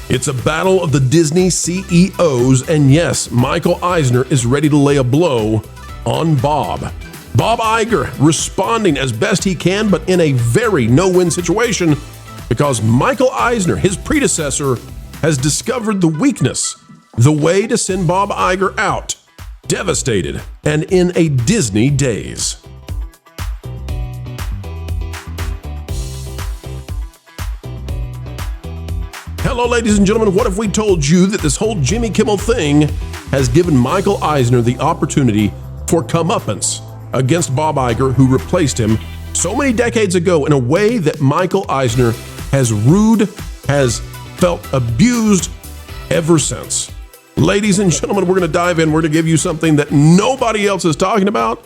It's a battle of the Disney CEOs, and yes, Michael Eisner is ready to lay a blow on Bob. Bob Iger responding as best he can, but in a very no-win situation because Michael Eisner, his predecessor, has discovered the weakness, the way to send Bob Iger out, devastated and in a Disney daze. Hello, ladies and gentlemen. What if we told you that this whole Jimmy Kimmel thing has given Michael Eisner the opportunity for comeuppance against Bob Iger, who replaced him so many decades ago in a way that Michael Eisner has felt abused ever since. Ladies and gentlemen, we're going to dive in. We're going to give you something that nobody else is talking about.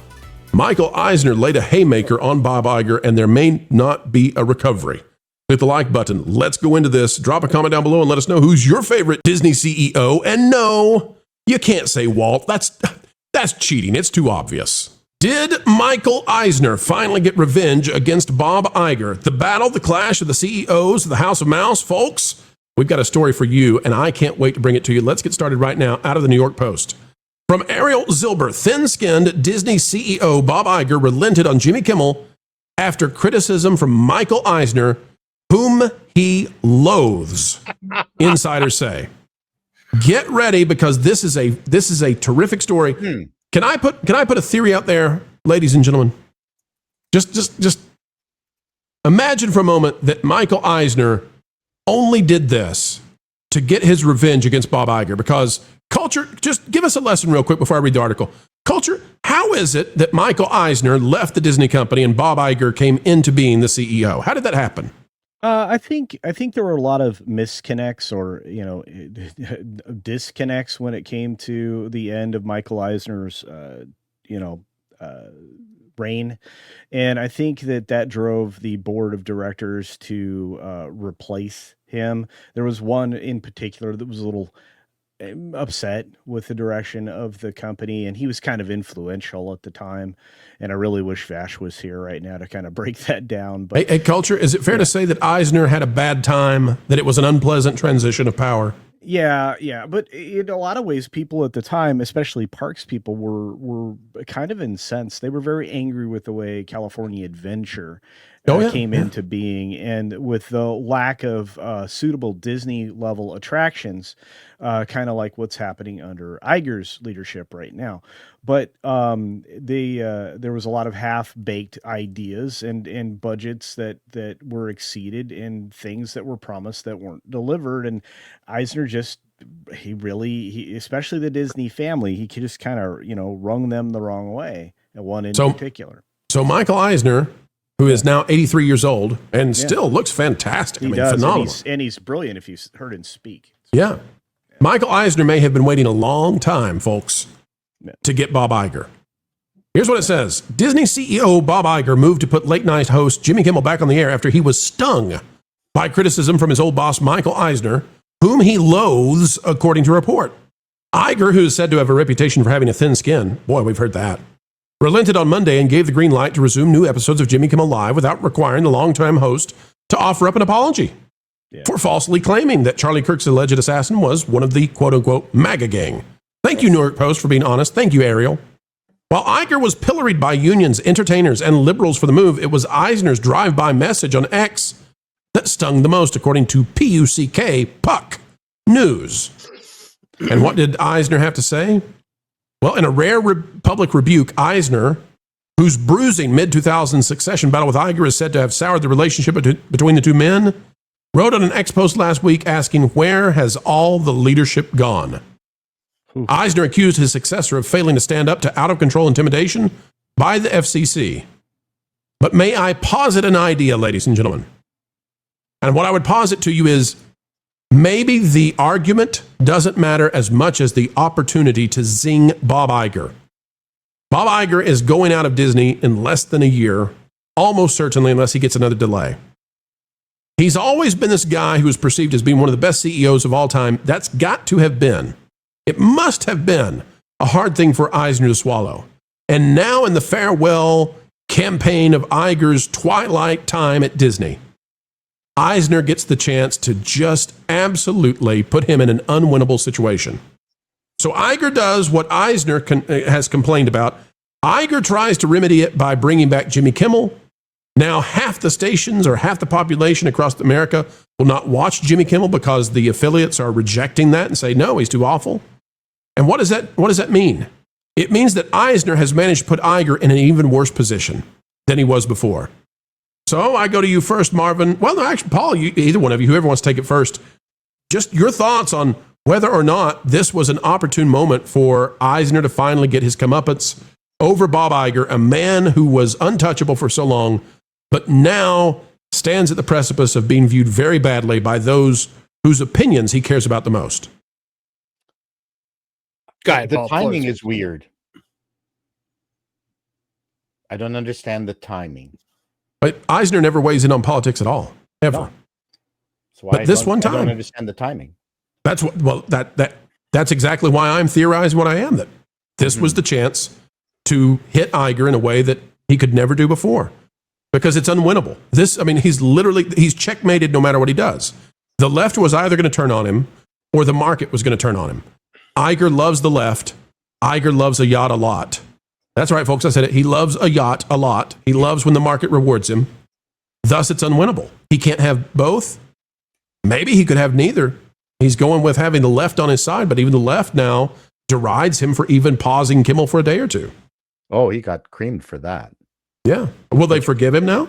Michael Eisner laid a haymaker on Bob Iger, and there may not be a recovery. Hit the like button. Let's go into this. Drop a comment down below and let us know who's your favorite Disney CEO. And no, you can't say Walt. That's cheating. It's too obvious. Did Michael Eisner finally get revenge against Bob Iger? The battle, the clash of the CEOs of the House of Mouse, folks. We've got a story for you, and I can't wait to bring it to you. Let's get started right now out of the New York Post. From Ariel Zilver, thin-skinned Disney CEO Bob Iger relented on Jimmy Kimmel after criticism from Michael Eisner, whom he loathes, insiders say. Get ready, because this is a terrific story. Can I put a theory out there, ladies and gentlemen? Just imagine for a moment that Michael Eisner only did this to get his revenge against Bob Iger, because culture, just give us a lesson real quick before I read the article. Culture, how is it that Michael Eisner left the Disney company and Bob Iger came into being the CEO? How did that happen? I think there were a lot of misconnects or, disconnects when it came to the end of Michael Eisner's, reign. And I think that drove the board of directors to replace him. There was one in particular that was a little upset with the direction of the company, and he was kind of influential at the time. And I really wish Vash was here right now to kind of break that down. But hey, Culture, is it fair to say that Eisner had a bad time, that it was an unpleasant transition of power? Yeah. But in a lot of ways, people at the time, especially Parks people, were kind of incensed. They were very angry with the way California Adventure came into being, and with the lack of suitable Disney level attractions, kind of like what's happening under Iger's leadership right now. But there was a lot of half-baked ideas and budgets that were exceeded, and things that were promised that weren't delivered. And Eisner he especially the Disney family, he just kind of wrung them the wrong way. And one in particular. So Michael Eisner, who is now 83 years old and still looks fantastic. He does, phenomenal. And he's brilliant if you've heard him speak. Yeah. Michael Eisner may have been waiting a long time, folks, to get Bob Iger. Here's what it says. Disney CEO Bob Iger moved to put late-night host Jimmy Kimmel back on the air after he was stung by criticism from his old boss, Michael Eisner, whom he loathes, according to a report. Iger, who is said to have a reputation for having a thin skin, boy, we've heard that, relented on Monday and gave the green light to resume new episodes of Jimmy Kimmel Live without requiring the longtime host to offer up an apology for falsely claiming that Charlie Kirk's alleged assassin was one of the quote-unquote MAGA gang. Thank you, New York Post, for being honest. Thank you, Ariel. While Iger was pilloried by unions, entertainers, and liberals for the move, it was Eisner's drive-by message on X that stung the most, according to Puck News. And what did Eisner have to say? Well, in a rare public rebuke, Eisner, whose bruising mid-2000s succession battle with Iger is said to have soured the relationship between the two men, wrote on an X post last week asking, where has all the leadership gone? Eisner accused his successor of failing to stand up to out-of-control intimidation by the FCC. But may I posit an idea, ladies and gentlemen? And what I would posit to you is, maybe the argument doesn't matter as much as the opportunity to zing Bob Iger. Bob Iger is going out of Disney in less than a year, almost certainly, unless he gets another delay. He's always been this guy who is perceived as being one of the best CEOs of all time. That's got to have been, it must have been a hard thing for Eisner to swallow. And now in the farewell campaign of Iger's twilight time at Disney, Eisner gets the chance to just absolutely put him in an unwinnable situation. So Iger does what Eisner has complained about. Iger tries to remedy it by bringing back Jimmy Kimmel. Now, half the stations or half the population across America will not watch Jimmy Kimmel because the affiliates are rejecting that and say, no, he's too awful. And what does that mean? It means that Eisner has managed to put Iger in an even worse position than he was before. So I go to you first, Marvin. Well, no, actually, Paul, either one of you, whoever wants to take it first, just your thoughts on whether or not this was an opportune moment for Eisner to finally get his comeuppance over Bob Iger, a man who was untouchable for so long, but now stands at the precipice of being viewed very badly by those whose opinions he cares about the most. The timing is weird. I don't understand the timing. But Eisner never weighs in on politics at all, ever. No. So but this one time, I don't understand the timing. That's exactly why I'm theorizing what I am. That this was the chance to hit Iger in a way that he could never do before, because it's unwinnable. He's checkmated no matter what he does. The left was either going to turn on him, or the market was going to turn on him. Iger loves the left. Iger loves a yacht a lot. That's right, folks. I said it. He loves a yacht a lot. He loves when the market rewards him. Thus, it's unwinnable. He can't have both. Maybe he could have neither. He's going with having the left on his side, but even the left now derides him for even pausing Kimmel for a day or two. Oh, he got creamed for that. Yeah. Will they forgive him now?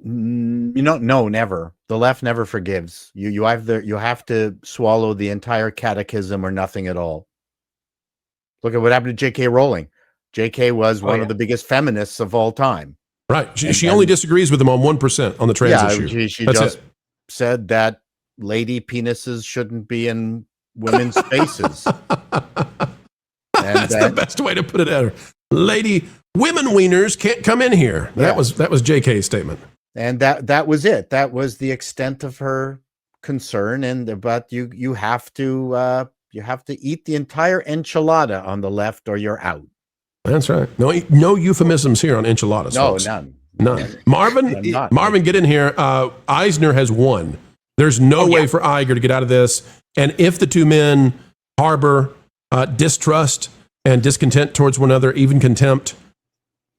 No, never. The left never forgives. You have to swallow the entire catechism or nothing at all. Look at what happened to J.K. Rowling. J.K. was one of the biggest feminists of all time. Right. She only disagrees with him on 1% on the trans issue. She just said that lady penises shouldn't be in women's spaces. That's the best way to put it ever. Women wieners can't come in here. That was JK's statement. And that was it. That was the extent of her concern. But you have to eat the entire enchilada on the left, or you're out. That's right. No euphemisms here on enchiladas. No, folks. None. Marvin, get in here. Eisner has won. There's no way for Iger to get out of this. And if the two men harbor distrust and discontent towards one another, even contempt,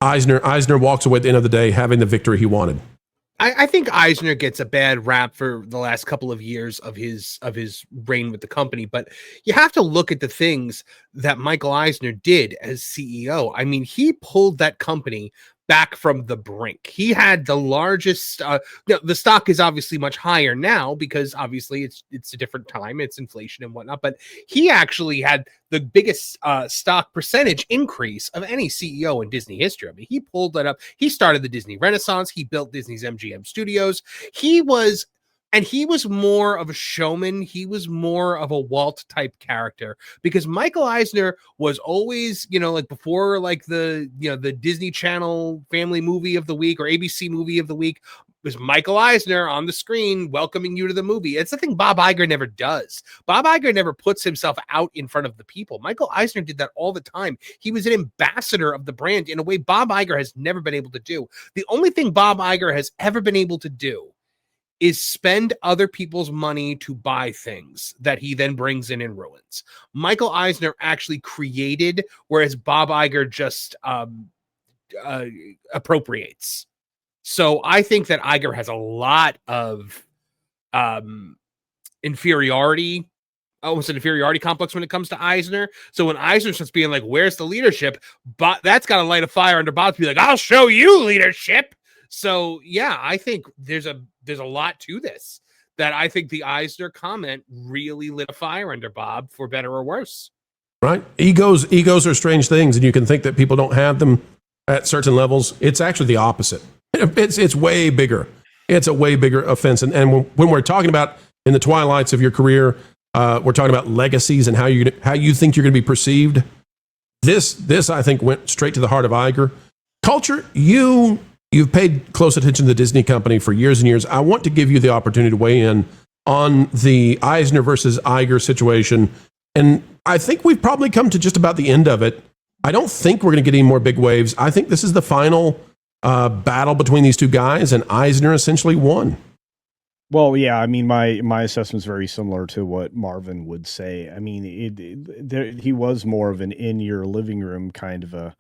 Eisner walks away at the end of the day having the victory he wanted. I think Eisner gets a bad rap for the last couple of years of his reign with the company, but you have to look at the things that Michael Eisner did as CEO. I mean, he pulled that company back from the brink. He had the largest, the stock is obviously much higher now because obviously it's a different time, it's inflation and whatnot, but he actually had the biggest stock percentage increase of any CEO in Disney history. I mean, he pulled that up. He started the Disney Renaissance. He built Disney's MGM Studios. He was more of a showman. He was more of a Walt type character because Michael Eisner was always, like before, like the Disney Channel family movie of the week or ABC movie of the week was Michael Eisner on the screen welcoming you to the movie. It's the thing Bob Iger never does. Bob Iger never puts himself out in front of the people. Michael Eisner did that all the time. He was an ambassador of the brand in a way Bob Iger has never been able to do. The only thing Bob Iger has ever been able to do is spend other people's money to buy things that he then brings in and ruins. Michael Eisner actually created, whereas Bob Iger just appropriates. So I think that Iger has a lot of inferiority, almost an inferiority complex when it comes to Eisner. So when Eisner starts being like, where's the leadership? But that's got to light a fire under Bob to be like, I'll show you leadership. So yeah, I think there's a lot to this that I think the Eisner comment really lit a fire under Bob, for better or worse. Right? Egos are strange things, and you can think that people don't have them at certain levels. It's actually the opposite. It's way bigger. It's a way bigger offense. And when we're talking about in the twilights of your career, we're talking about legacies and how you think you're going to be perceived. This I think went straight to the heart of Iger. Culture, You've paid close attention to the Disney company for years and years. I want to give you the opportunity to weigh in on the Eisner versus Iger situation. And I think we've probably come to just about the end of it. I don't think we're going to get any more big waves. I think this is the final battle between these two guys, and Eisner essentially won. Well, yeah, I mean, my assessment is very similar to what Marvin would say. I mean, he was more of an in your living room kind of a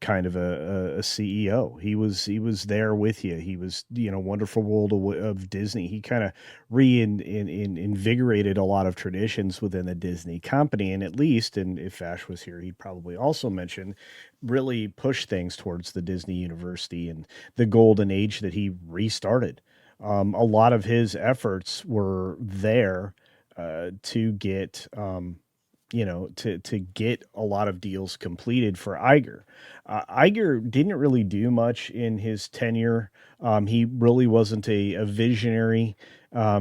CEO. He was there with you. He was, Wonderful World of Disney. He kind of invigorated a lot of traditions within the Disney company, and at least, and if Ash was here, he'd probably also mention, really push things towards the Disney University and the golden age that he restarted. A lot of his efforts were there to get to get a lot of deals completed for Iger. Iger didn't really do much in his tenure. He really wasn't a visionary.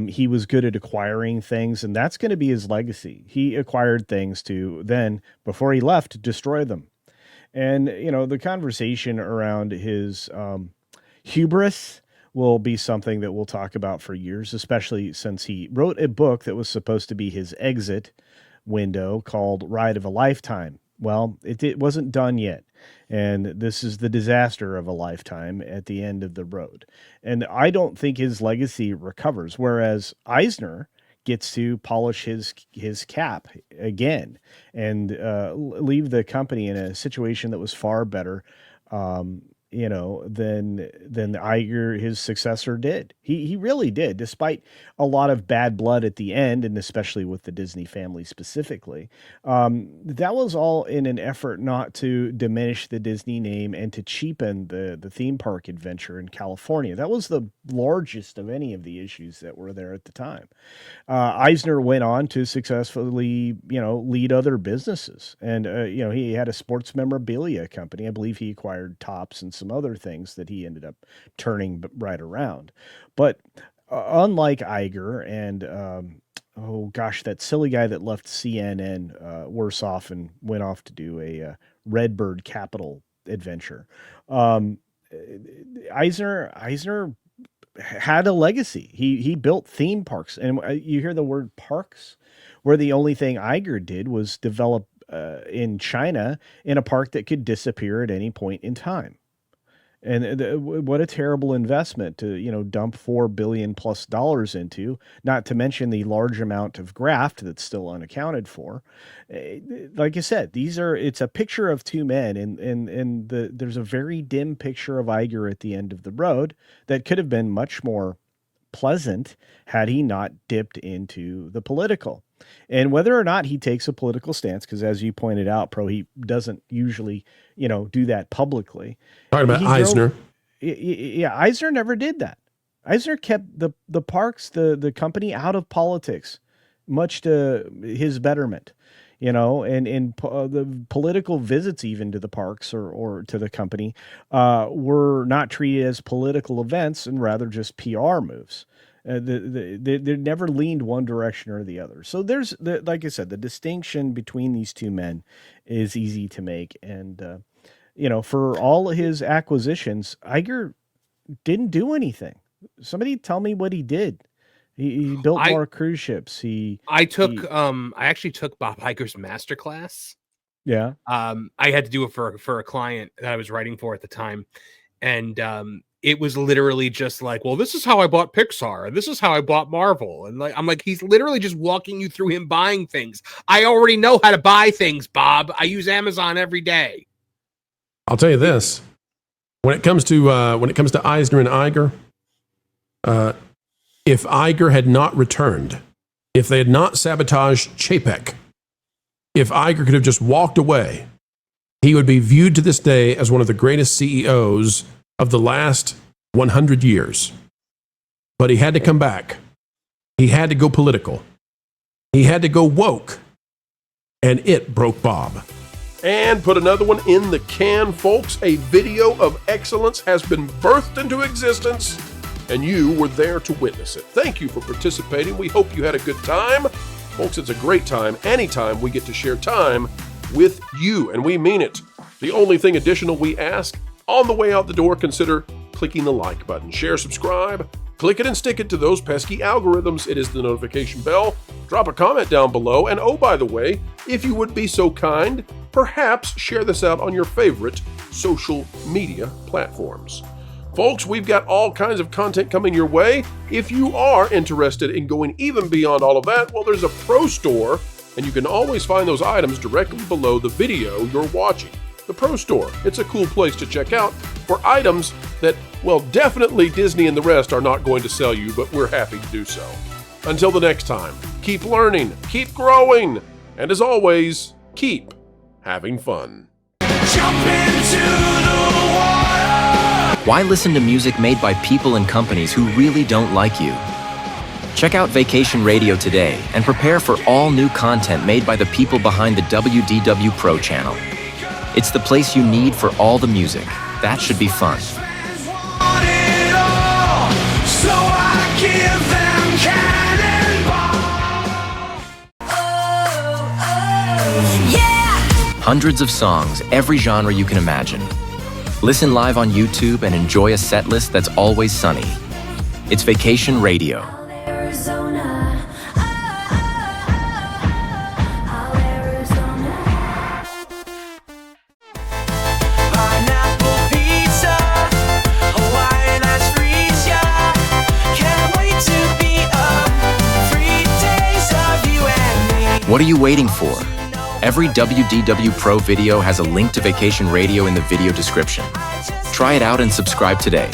He was good at acquiring things, and that's going to be his legacy. He acquired things to then, before he left, destroy them. And, the conversation around his hubris will be something that we'll talk about for years, especially since he wrote a book that was supposed to be his exit window called Ride of a Lifetime. Well, it wasn't done yet. And this is the disaster of a lifetime at the end of the road. And I don't think his legacy recovers, whereas Eisner gets to polish his cap again and leave the company in a situation that was far better than Iger, his successor, did. He really did, despite a lot of bad blood at the end, and especially with the Disney family specifically. That was all in an effort not to diminish the Disney name and to cheapen the theme park adventure in California. That was the largest of any of the issues that were there at the time. Eisner went on to successfully, lead other businesses. And, he had a sports memorabilia company. I believe he acquired Tops and some other things that he ended up turning right around. But unlike Iger and, that silly guy that left CNN worse off and went off to do a Redbird Capital adventure, Eisner had a legacy. He built theme parks, and you hear the word parks, where the only thing Iger did was develop in China in a park that could disappear at any point in time. And what a terrible investment to, dump $4 billion plus into, not to mention the large amount of graft that's still unaccounted for. Like I said, it's a picture of two men, and there's a very dim picture of Iger at the end of the road that could have been much more pleasant had he not dipped into the political. And whether or not he takes a political stance, because as you pointed out, he doesn't usually, do that publicly. Talking about Eisner. Eisner never did that. Eisner kept the parks, the company out of politics, much to his betterment, and the political visits even to the parks or to the company were not treated as political events and rather just PR moves. They never leaned one direction or the other. So there's, like I said, the distinction between these two men is easy to make. And, for all his acquisitions, Iger didn't do anything. Somebody tell me what he did. He built more cruise ships. I actually took Bob Iger's masterclass. Yeah. I had to do it for a client that I was writing for at the time. And, it was literally just like, well, this is how I bought Pixar, and this is how I bought Marvel. And I'm like, he's literally just walking you through him buying things. I already know how to buy things, Bob. I use Amazon every day. I'll tell you this. When it comes to Eisner and Iger, if Iger had not returned, if they had not sabotaged Chapek, if Iger could have just walked away, he would be viewed to this day as one of the greatest CEOs of the last 100 years. But he had to come back. He had to go political. He had to go woke. And it broke Bob. And put another one in the can, folks. A video of excellence has been birthed into existence, and you were there to witness it. Thank you for participating. We hope you had a good time. Folks, it's a great time anytime we get to share time with you, and we mean it. The only thing additional we ask, on the way out the door, consider clicking the like button. Share, subscribe, click it and stick it to those pesky algorithms. It is the notification bell. Drop a comment down below. And oh, by the way, if you would be so kind, perhaps share this out on your favorite social media platforms. Folks, we've got all kinds of content coming your way. If you are interested in going even beyond all of that, well, there's a Pro Store, and you can always find those items directly below the video you're watching. The Pro Store, it's a cool place to check out for items that, well, definitely Disney and the rest are not going to sell you, but we're happy to do so. Until the next time, keep learning, keep growing, and as always, keep having fun. Jump into the water. Why listen to music made by people and companies who really don't like you? Check out Vacation Radio today and prepare for all new content made by the people behind the WDW Pro Channel. It's the place you need for all the music. That should be fun. Want it all, so I give them cannonball. Yeah! Hundreds of songs, every genre you can imagine. Listen live on YouTube and enjoy a set list that's always sunny. It's Vacation Radio. Arizona. Pineapple pizza, Hawaiian ice freeze, yeah. Can't wait to be up. 3 days of you and me. What are you waiting for? Every WDW Pro video has a link to Vacation Radio in the video description. Try it out and subscribe today.